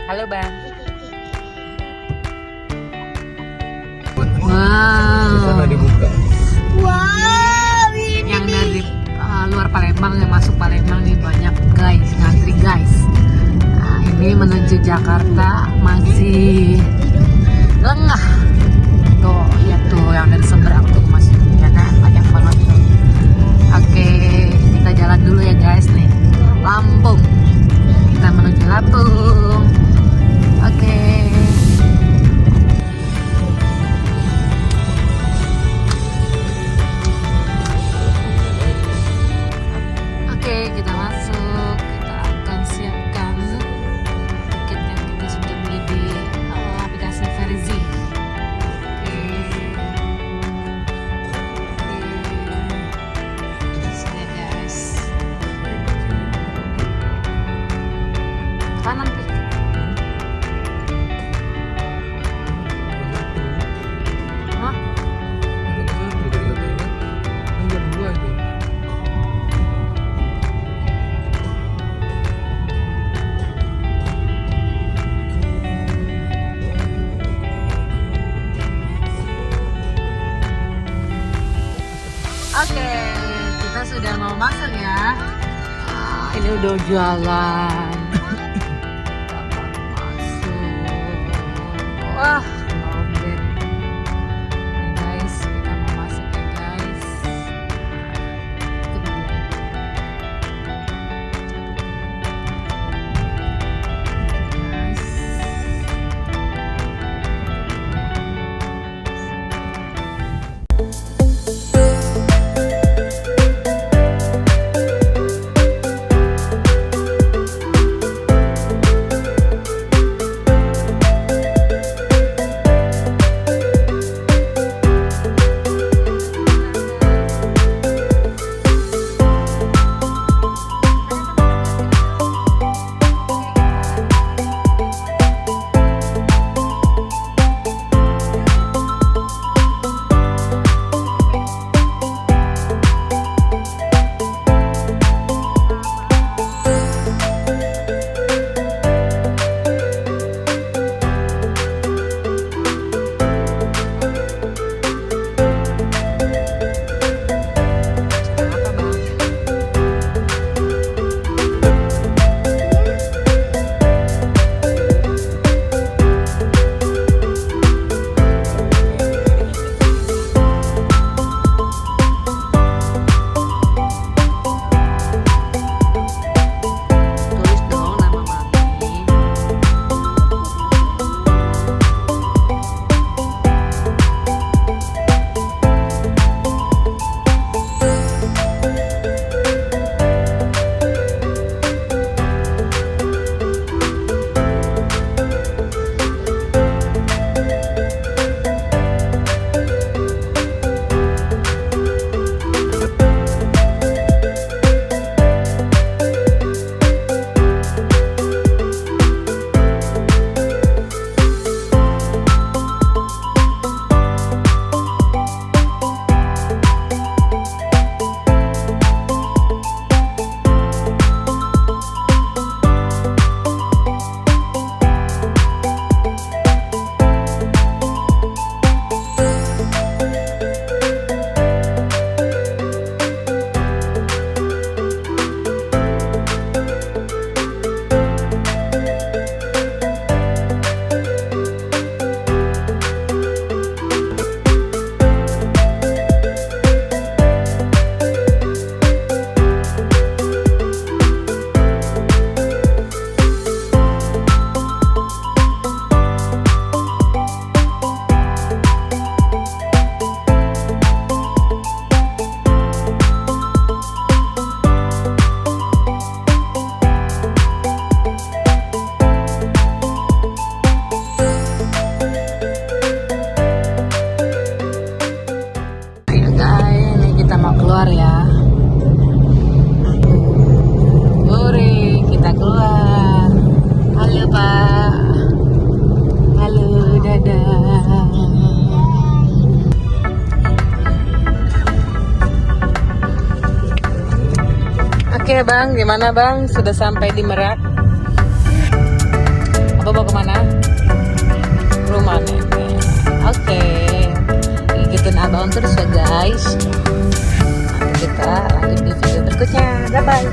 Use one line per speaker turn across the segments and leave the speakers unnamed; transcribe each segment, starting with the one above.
Halo Bang. Wow.
Wow, ini
Yang dari luar Palembang yang masuk Palembang nih banyak guys, ngantri guys. Nah, ini menuju Jakarta masih lengah. Tuh, ya tuh yang dari seberang tuh masih ya kan banyak banget tuh. Oke, kita jalan dulu ya guys nih. Lampung. Kita menuju Lampung. Oke. Oke, kita masuk. Kita akan siapkan tiket yang kita sudah beli di aplikasi Verzi. Oke. Sini guys. Kanan Pi. Hah? Oke, kita sudah mau masuk ya. Ini udah jualan. Kita mau masuk. Wah, lobet. Nih guys, kita mau masuk ya guys. Itu dulu. Guys. Tulis dong nama Mami. Ayo guys, ini kita mau keluar ya. Hore, kita keluar. Halo Pak. Halo, dadah. Oke Bang, gimana Bang? Sudah sampai di Merak? Apa mau kemana? Rumah nenek. Oke. Ikutin abang terus ya guys. Nanti kita lanjut di video berikutnya. Bye bye.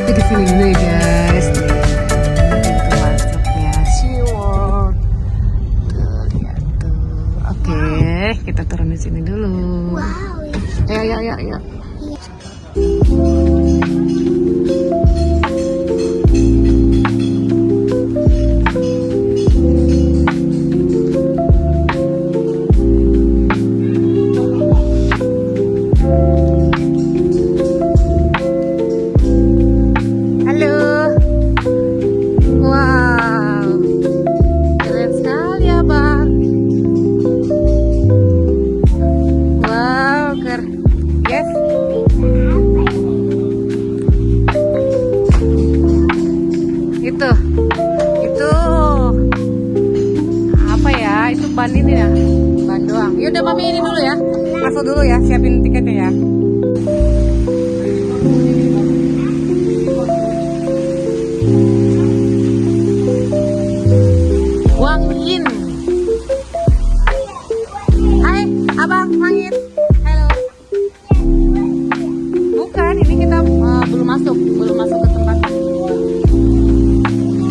Di sini dulu ya guys, nih pintu masuknya SeaWorld. Tuh, lihat tuh. Oke, kita turun di sini dulu. Ayo, ayo, ayo, ayo. Itu apa ya, itu ban ini ya, ban doang. Yaudah mami ini dulu ya, masuk dulu ya, siapin tiketnya ya. Wang Yin. Hai abang Wang Yin. Halo. Bukan, ini kita belum masuk ke tempat.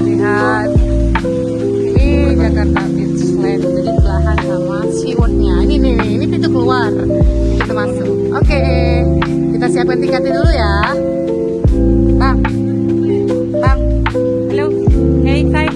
Lihat, ini Jakarta Beachland, jadi belahan sama SeaWorld-nya. Ini pintu keluar, kita masuk. Oke, kita siapkan tiketnya dulu ya, bang. Halo, hey, say.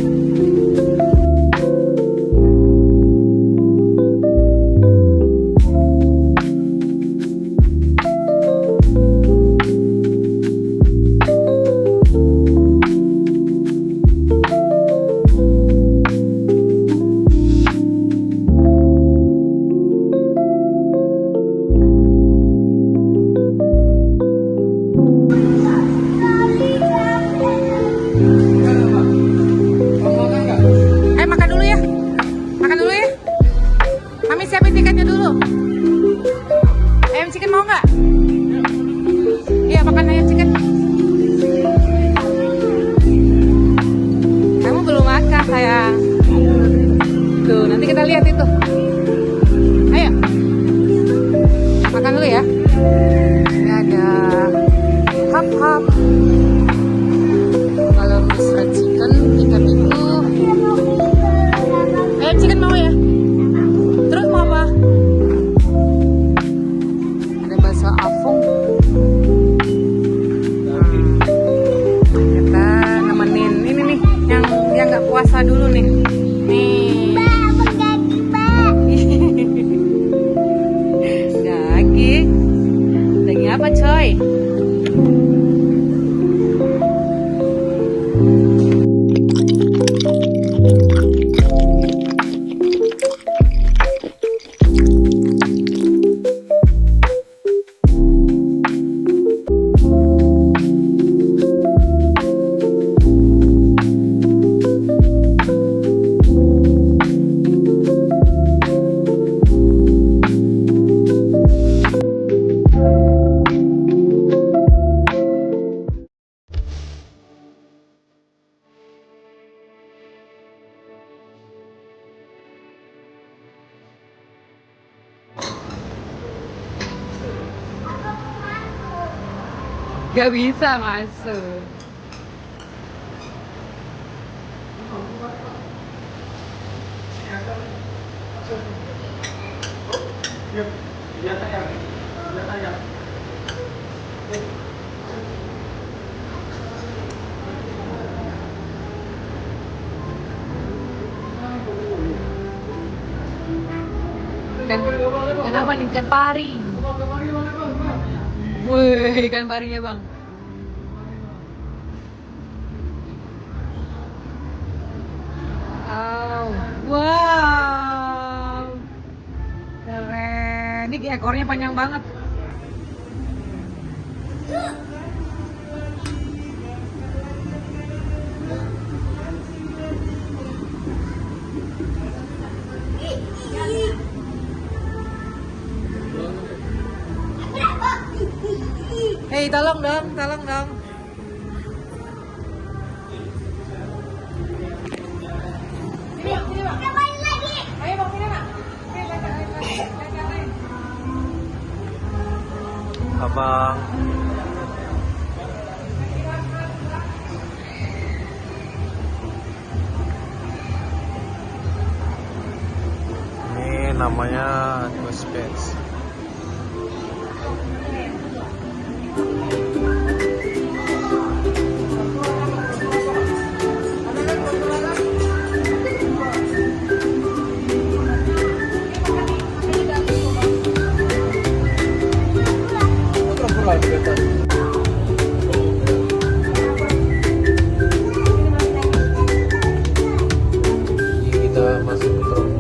Mami siapin tiketnya dulu. Ayam chicken mau nggak? Iya, makan ayam chicken. Kamu belum makan sayang. Tuh, nanti kita lihat itu. Ayo, makan dulu ya. Ini ada hap-hap. Kalau misalnya chicken, tiket itu ayam chicken mau ya? Terus mau apa? Ada bakso apung. Kita nemenin ini nih, yang nggak puasa dulu nih. Nih. Daging. Daging apa coy? Gak bisa masuk. Dan apa nih, ikan pari. Wih, ikan parinya bang. Ini ekornya panjang banget. Hei, tolong dong, tolong dong.
Abang. Ini namanya Ghost Pets. Kita masuk truk.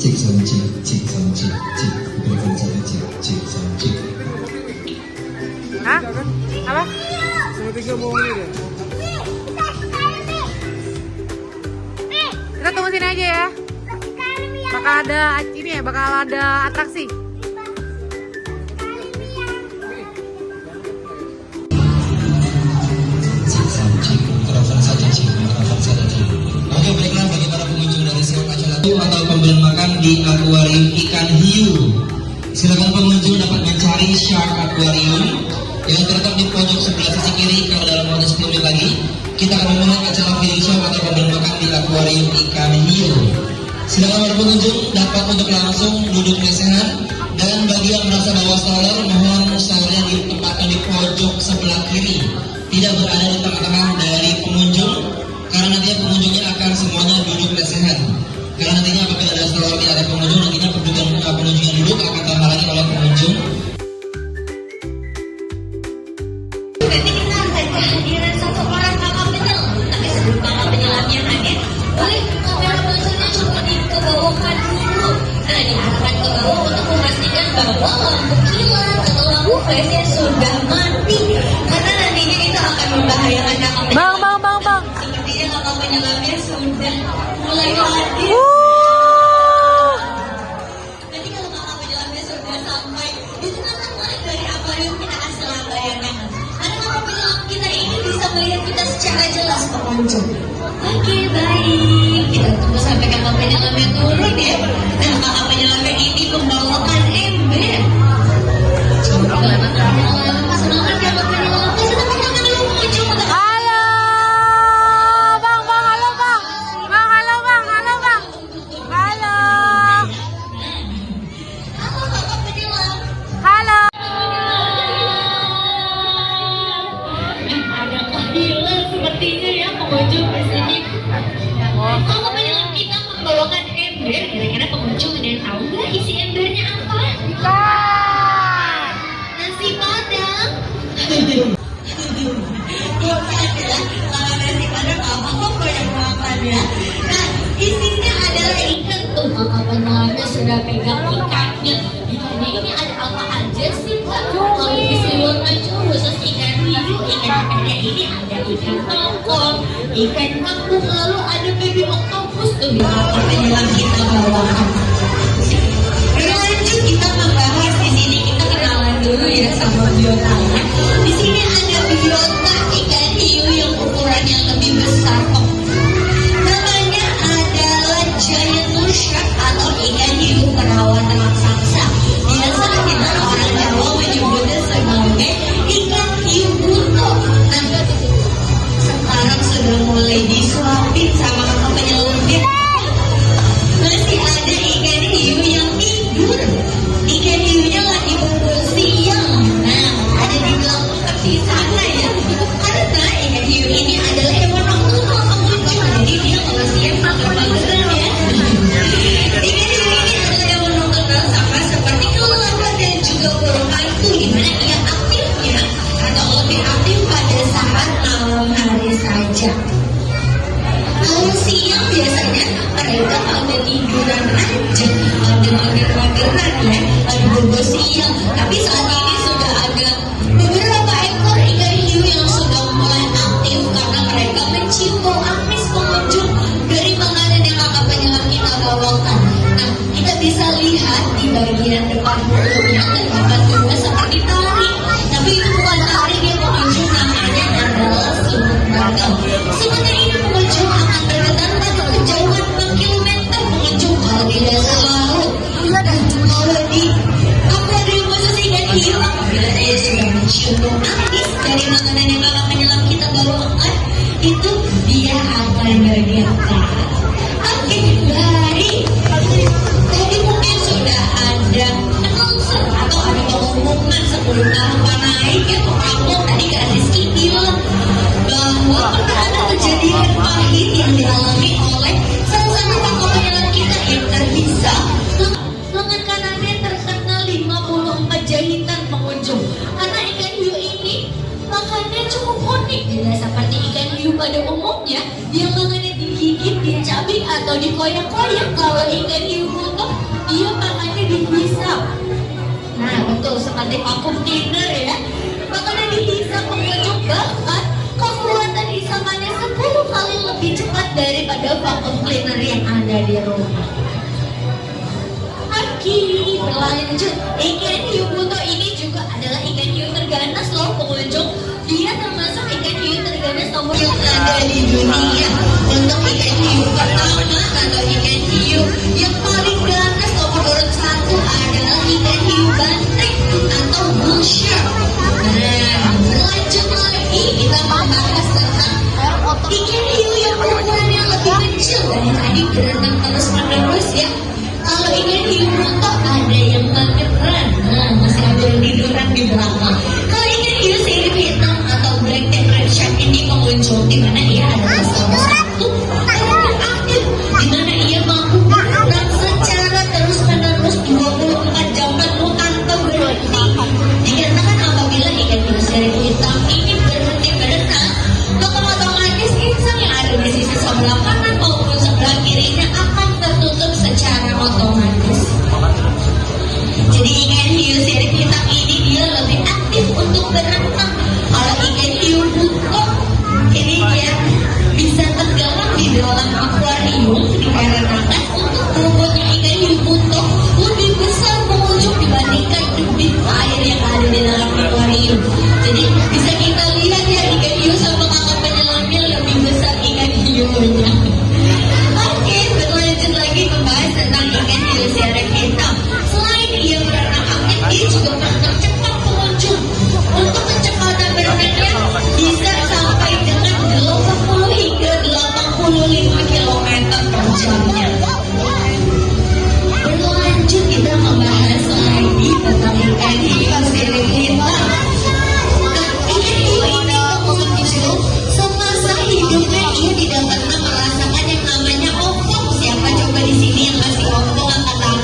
Cek sama cek, cek sama cek, cek. Berikan satu cek, cek sama cek.
Hah? Apa?
Sama 3 mau ini deh.
Kita tunggu sini aja ya. Bakal ada ini ya, bakal ada atraksi.
Cek sama cek, mikrofon saja cek, mikrofon saja cek. Oke, baiklah bagi para pengunjung dari sebuah acara atau pembelian makan di akuarium ikan hiu. Silakan pengunjung dapat mencari Shark Aquarium yang terletak di pojok sebelah sisi kiri. Kalau dalam waktu 10 menit lagi, kita akan memulai acara feeding show atau pembelian makan di akuarium ikan hiu. Silakan para pengunjung dapat untuk langsung duduk lesehan, dan bagi yang merasa bawa stroller, mohon strollernya ditempatkan di pojok sebelah kiri, tidak berada di tengah-tengah dari pengunjung, karena nantinya pengunjungnya akan semuanya duduk lesehan. Karena nantinya apabila ada stroller tidak ada pengunjung, nantinya pengunjung yang duduk akan terhalangi oleh pengunjung.
Nanti kita akan kehadiran satu orang kakak penyelam. Tapi sebelum kakak penyelamnya hadir, boleh kamera monsternya coba dikebawahkan dulu. Nah, diarahkan ke bawah untuk memastikan bahwa lampu kilat atau lampu flashnya sudah mati. Karena nantinya itu akan membahayakan kakak penyelam.
Bang.
Sepertinya kakak penyelamnya sudah mulai hadir. Nanti kalau kakak penyelamnya sudah sampai di tengah-tengah dari akuarium kita kasih lambayannya. Karena kakak penyelam kita ini bisa melihat kita secara jelas pengunjung. Oke, baik. Kita tunggu sampai kakak penyelamnya turun ya. Nah, kakak penyelamnya ini membawakan ember. Semangat kakak penyelamnya. Sedangkan kakak dulu pengunjung untuk
Halo, bang, halo bang, halo.
Halo kakak penyelam.
Halo.
Ada kehilangan sepertinya ya pengunjung di sini. Kalau penyelam kita membawakan ember, kira-kira pengunjung ada yang tahu nggak isi embernya apa? Nasi padang. Jawabannya adalah kalau nasi padang apa banyak makan ya. Nah, isinya adalah ikan tuh. Kakak penyelamnya sudah pegang ikannya. Ikannya ini ada apa aja sih Kak? Kalau isi warna khusus ikan hiu, ikan-ikannya ini ada ikan tongkol, ikan kembung, lalu ada baby octopus tuh di kakak penyelam kita bawakan. Berlanjut kita membahas di sini, kita kenalan dulu ya sama biotanya. tiduran aja, ada mager-mageran ya, ada bobo siang. Tapi saat ini sudah ada beberapa ekor ikan hiu yang sudah mulai aktif karena mereka mencium bau amis pengunjung dari makanan yang kakak penyelam kita bawakan. Nah, kita bisa lihat di bagian depan mulutnya terdapat juga seperti taring. Tapi itu bukan taring yang pengunjung, namanya adalah semut bakau. Semutnya ini pengunjung akan bergetar pada kejauhan 6 km pengunjung kalau di dasar laut. Dan kalau di akuarium khusus ikan hiu, apabila dia sudah mencium bau amis dari makanan yang kakak penyelam kita bawakan, itu dia akan bergetar. Oke, baik. Tadi mungkin sudah ada announcer atau ada pengumuman sebelum tanpa naik ya, kamu tadi Kak Rizky bilang bahwa pernah ada kejadian pahit yang dialami oleh salah satu kakak penyelam kita yang terhisap lengan kanannya terkena 54 jahitan pengunjung. Karena ikan hiu ini makannya cukup unik, tidak seperti ikan hiu pada umumnya yang makannya digigit, dicabik atau dikoyak-koyak. Kalau ikan hiu butuh, dia makannya dihisap. Nah, betul seperti vacuum cleaner ya. Makannya dihisap pengunjung, bahkan kekuatan hisapannya 10 kali lebih cepat daripada vacuum cleaner yang ada di rumah. Oke, berlanjut. Ikan hiu buto ini juga adalah ikan hiu terganas loh pengunjung. Dia termasuk ikan hiu terganas nomor yang ada di dunia. Untuk ikan hiu pertama atau ikan hiu yang paling ganas nomor urut 1 adalah ikan hiu banteng atau bull shark. Nah, berlanjut lagi kita membahas tentang ikan hiu yang ukurannya lebih kecil dari tadi berenang terus menerus ya. Kalau ikan hiu buto ada yang mageran, nah masih ada yang tiduran di belakang. Kalau ikan hiu sirip hitam atau black and red shark ini pengunjung, di mana ia adalah salah satu yang aktif, di mana ia mampu berenang secara terus menerus 24 jam tanpa berhenti. Dikatakan apabila ikan hiu sirip hitam ini berhenti berenang, maka otomatis insang yang ada di sisi sebelah kanan maupun sebelah kirinya akan tertutup secara otomatis. Jadi ikan hiu sirip hitam ini dia lebih aktif untuk berenang. Kalau ikan hiu buto ini dia bisa tergabung di dalam akuarium dikarenakan untuk bobotnya ikan hiu buto lebih besar pengunjung dibandingkan debit air yang ada di dalam akuarium. Jadi bisa kita lihat ya, ikan hiu sama kakak penyelamnya lebih besar ikan hiunya. Oke, berlanjut lagi membahas tentang ikan hiu sirip hitam. Selain ia berenang aktif, dia juga berenang cepat pengunjung. Untuk kecepatan berenangnya bisa sampai dengan 80 hingga 85 km per jamnya. Berlanjut kita membahas lagi tentang ikan hiu sirip hitam. Ikan hiu ini pengunjung semasa hidupnya ia tidak pernah merasakan yang namanya ompong. Siapa coba di sini yang masih ompong angkat tangan?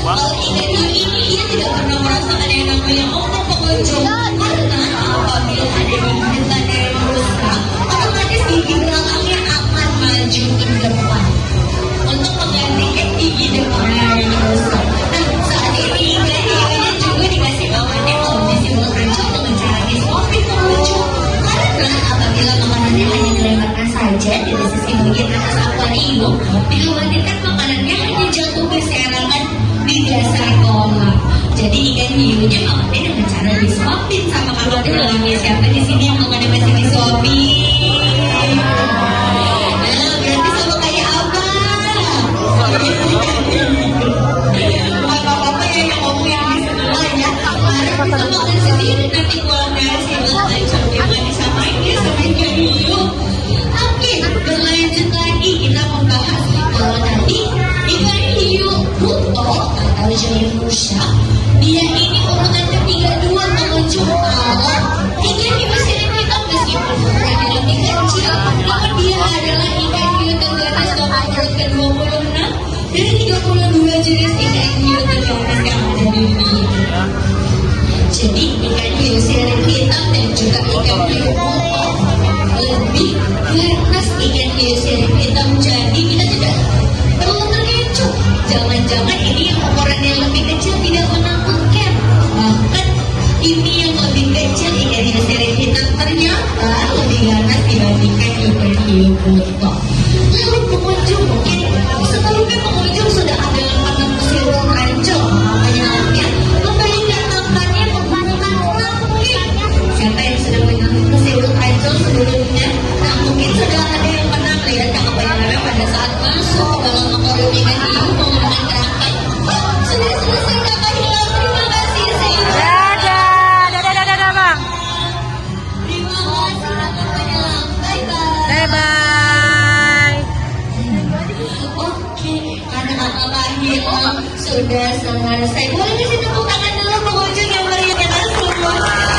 Kalau ikan hiu ini ia tidak pernah merasakan yang namanya ompong pengunjung, karena apabila ada gigi depannya yang rusak, otomatis gigi belakangnya akan maju ke depan untuk menggantikan gigi depannya yang rusak. Nah, saat ini ikan hiunya juga dikasih makannya kalau visible ancol dengan cara disuapin pengunjung. Karena apabila makanannya hanya dilemparkan saja di sisi bagian atas akuarium, dikhawatirkan makanannya hanya jatuh berserakan di dasar kolam. Jadi ikan hiunya makannya dengan cara disuapin sama kakak penyelamnya. Siapa di sini yang makannya masih disuapin? Nah, berarti sama kayak apa? Bukan apa-apa ya yang ngomong yang di sebelah ya. Karena kita makan sendiri nanti pulang dari sini aja. Jangan disamain ya sama ikan hiu. Oke, berlanjut lagi kita membahas kalau tadi ikan hiu buto atau giant shark, dia ini urutan ke-32 pengunjung. Kalau ikan hiu sirip hitam meskipun ukurannya lebih kecil, namun dia adalah ikan hiu terganas nomor urut ke-26 dari 32 jenis ikan hiu terganas yang ada di dunia. Jadi ikan hiu sirip hitam dan juga ikan hiu buto Boto. Lalu pengunjung mungkin sebelumnya pengunjung sudah ada yang pernah Mesir Ancol, makanya memberikan namanya menggunakan mungkin. Siapa yang sudah pernah Mesir Ancol sebelumnya? Nah mungkin sudah ada yang pernah melihat kapal pada saat masuk ke dalam aquarium ikan hiu menggunakan kerangka. Oh, sudah selesai kakak hilang. Terima kasih saya.
Dadah bang.
Terima kasih kakak penyelam. Bye bye.
Bye bye.
Oke, karena kakak hilang sudah selesai. Boleh kasih tepuk tangan dulu pengunjung yang meriah kita semua.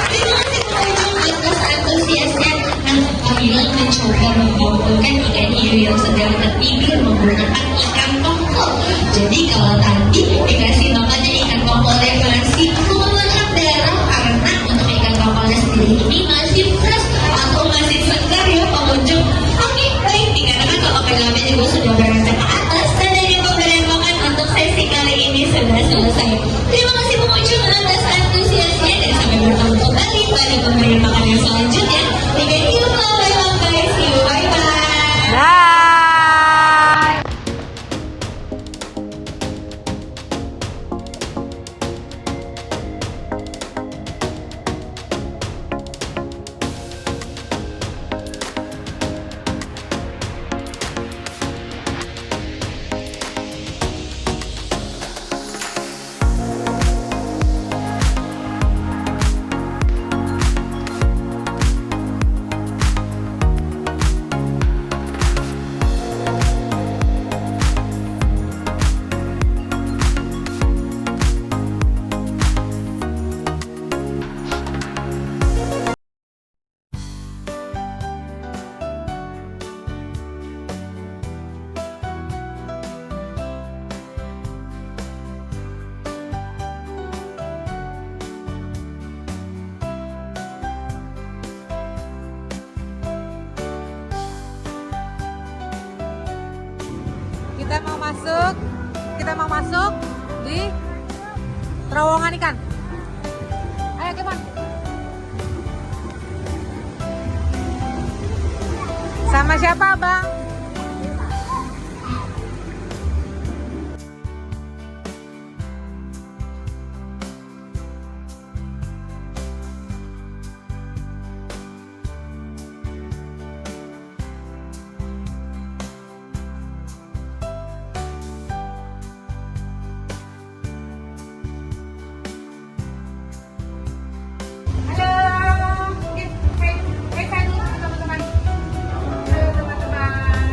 Terima kasih pengunjung atas antusiasnya. Nah, kakak hilang mencoba mengumpulkan ikan hiu yang sedang tertidur menggunakan ikan tongkol. Jadi kalau tadi dikasih makannya ikan tongkol yang masih mengeluarkan darah karena untuk ikan tongkolnya sendiri ini masih fresh atau masih segar ya pengunjung. Oke, baik dikarenakan kalau filmnya juga sudah beranjak ke atas dan dari pemberian makan untuk sesi kali ini sudah selesai. Terima kasih pengunjung atas antusiasnya dan sampai bertemu kembali pada pemberian makan yang selanjutnya. Tiga hiu bye guys, see you bye bye.
Bye. Kita mau masuk di terowongan ikan. Ayo Kemon. Sama siapa bang? Halo, saya dulu teman-teman. Halo teman-teman.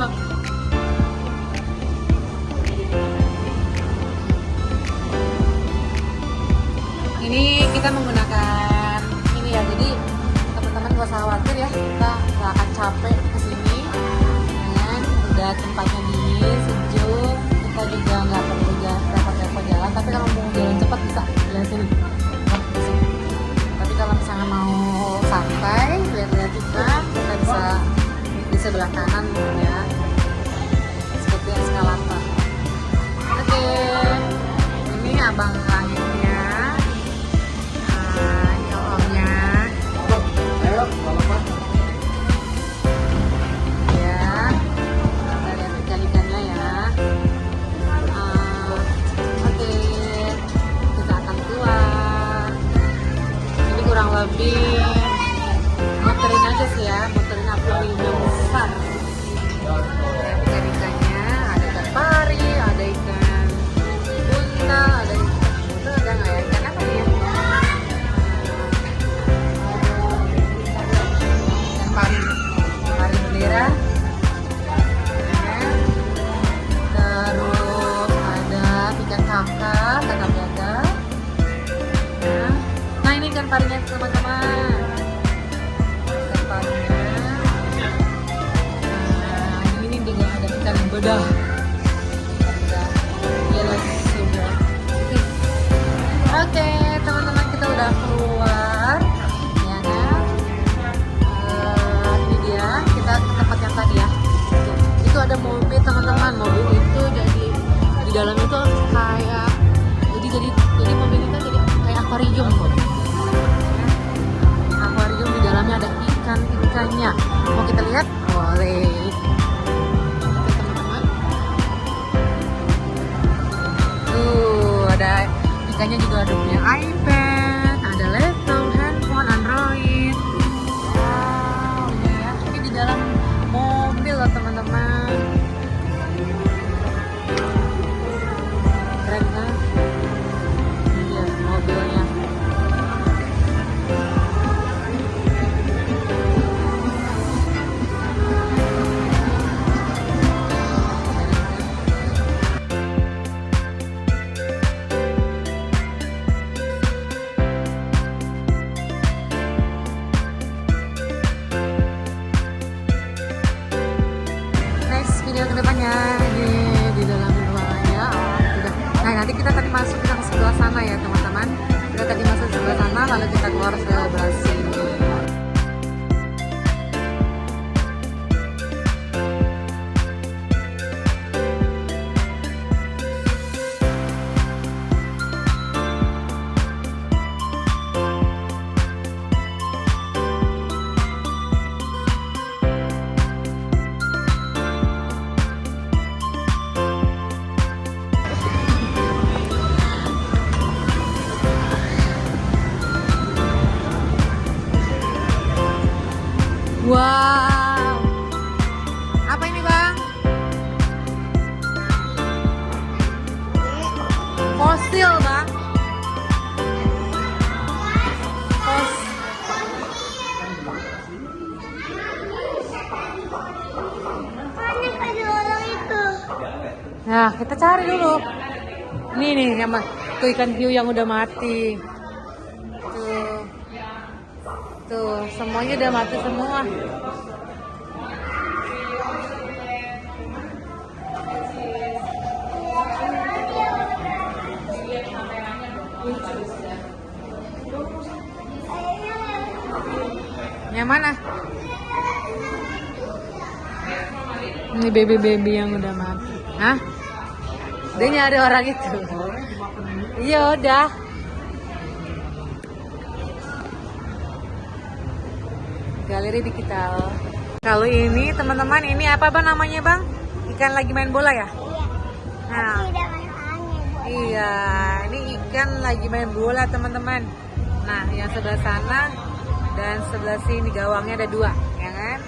bang. Ini kita menggunakan ini ya, jadi teman-teman gak usah khawatir ya, kita gak akan capek kesini. Udah tempatnya dingin, sejuk, kita juga nggak perlu repot-repot jalan. Tapi kalau mau jalan cepat bisa jalan sini. Tapi kalau misalnya mau santai, lihat-lihat juga, kita bisa di sebelah kanan ya, seperti eskalator. Oke, ini abang langitnya, ini omnya. Lebih muterin aja sih ya, muterin akuarium yang besar. Ikan-ikannya ada ikan pari, ada ikan buntal, ada ikan buntal, ada nggak ya? Ikan apa nih ya? Ikan pari, pari bendera. Terus ada ikan kakap jaga. Ikan parinya teman-teman, ikan parinya. Ini juga ada ikan bedah, Oke, teman-teman, kita udah keluar, ya kan? Ini dia, kita ke tempat yang tadi ya. Itu ada mobil teman-teman, mobil itu jadi di dalam itu kayak, jadi mobil itu jadi kayak akuarium. Di dalamnya ada ikan-ikannya. Mau kita lihat? Boleh. Oke, teman-teman. Tuh, ada ikannya juga, ada punya iPad, ada laptop, handphone, Android. Wow, ini ya. Ini di dalam mobil loh, teman-teman. Keren kan? Ini dia mobilnya. Video kedepannya di dalam ruangannya. Udah. Nah, nanti kita tadi masuk ke sebelah sana ya teman-teman. Kita tadi masuk ke sebelah sana, lalu kita keluar sebelah sini. Wow, apa ini bang? Fosil bang. Nah, kita cari dulu. Ini nih, tuh ikan hiu yang udah mati. Tuh, semuanya udah mati semua. Yang mana? Ini baby-baby yang udah mati. Hah? Dia nyari orang itu. Iya udah. Galeri digital. Kalau ini teman-teman, ini apa bang namanya bang? Ikan lagi main bola ya? Nah, iya, ini ikan lagi main bola teman-teman. Nah, yang sebelah sana dan sebelah sini gawangnya ada dua, ya kan?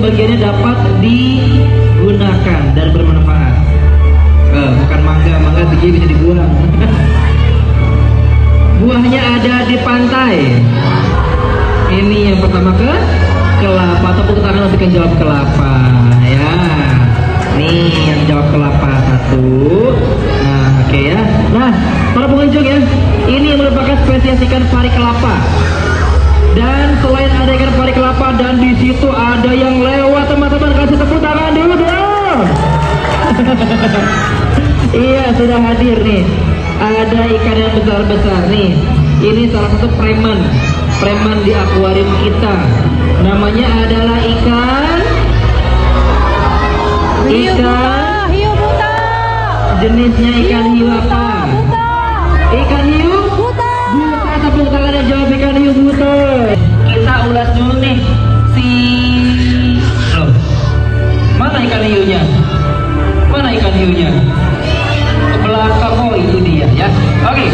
Bagiannya dapat di dia bisa dibuang. Buahnya ada di pantai. Ini yang pertama ke kelapa, tepuk tangan untuk yang jawab kelapa ya. Nih yang jawab kelapa satu. Nah oke ya. Nah para pengunjung ya, ini merupakan spesies ikan pari kelapa. Dan selain ada ikan pari kelapa dan di situ ada yang lewat, teman-teman kasih tepuk tangan dulu dong. Iya sudah hadir nih. Ada ikan yang besar-besar nih. Ini salah satu preman di akuarium kita. Namanya adalah ikan
Hiu buta.
jenisnya ikan hiu apa? Ikan hiu buta. Tepuk tangan yang jawab ikan hiu buta. Kita ulas dulu nih loh, mana ikan hiunya? Mana ikan hiunya? Ke belakang, oh itu dia ya. Oke,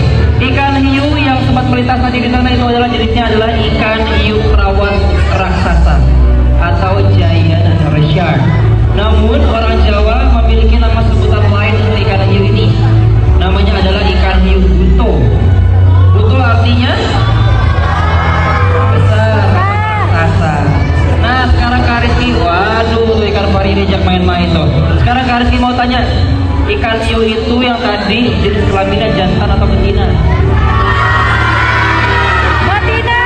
ikan hiu yang sempat melintas tadi di sana itu adalah jenisnya adalah ikan hiu perawan raksasa atau giant shark. Namun orang Jawa memiliki nama sebutan lain untuk ikan hiu ini. Namanya adalah ikan hiu buto. Buto artinya besar, raksasa. Nah sekarang Kak Rizky, waduh tuh ikan pari ini jak main-main tuh. Sekarang Kak Rizky mau tanya, ikan hiu itu yang tadi jenis kelaminnya jantan atau betina?
Betina.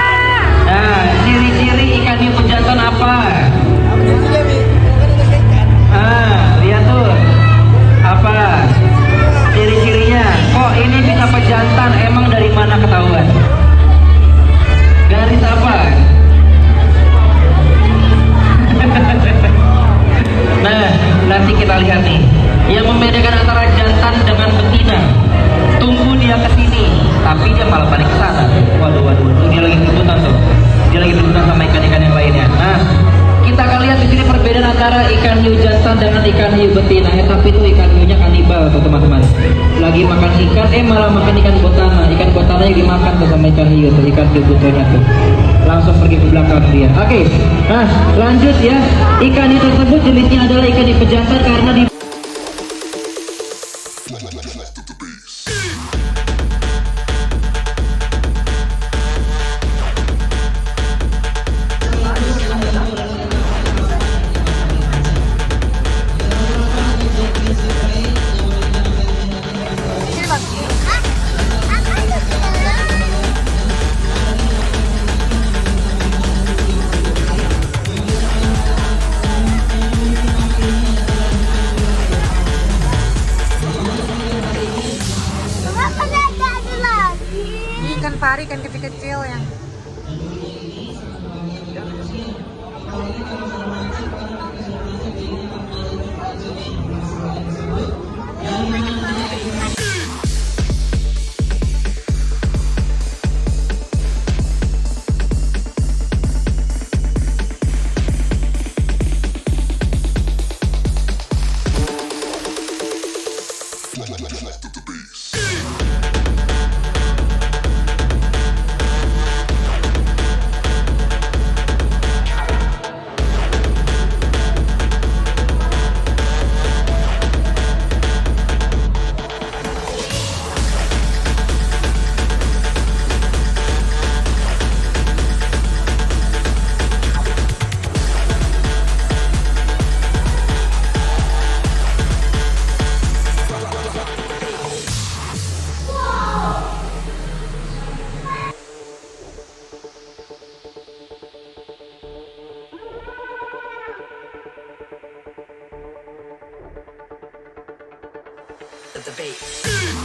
Nah ciri-ciri ikan hiu pejantan apa? Lihat tuh apa ciri-cirinya. Kok ini bisa pejantan, emang dari mana ketahuan? Garis apa? Nah nanti kita lihat nih yang membedakan antara jantan dengan betina. Tunggu dia kesini, tapi dia malah balik ke sana. Waduh, dia lagi rebutan tuh. Dia lagi rebutan sama ikan-ikan yang lainnya. Nah kita akan lihat di sini perbedaan antara ikan hiu jantan dengan ikan hiu betina. Tapi itu ikan hiunya kanibal tuh teman-teman. Lagi makan ikan, malah makan ikan botana. Ikan botana yang dimakan tuh sama ikan hiu tuh, ikan hiu butonya tuh. Langsung pergi ke belakang dia. Oke, nah lanjut ya. Ikan hiu tersebut jenisnya adalah ikan hiu pejantan karena di
Ikan pari, ikan kecil-kecil yang
the debate.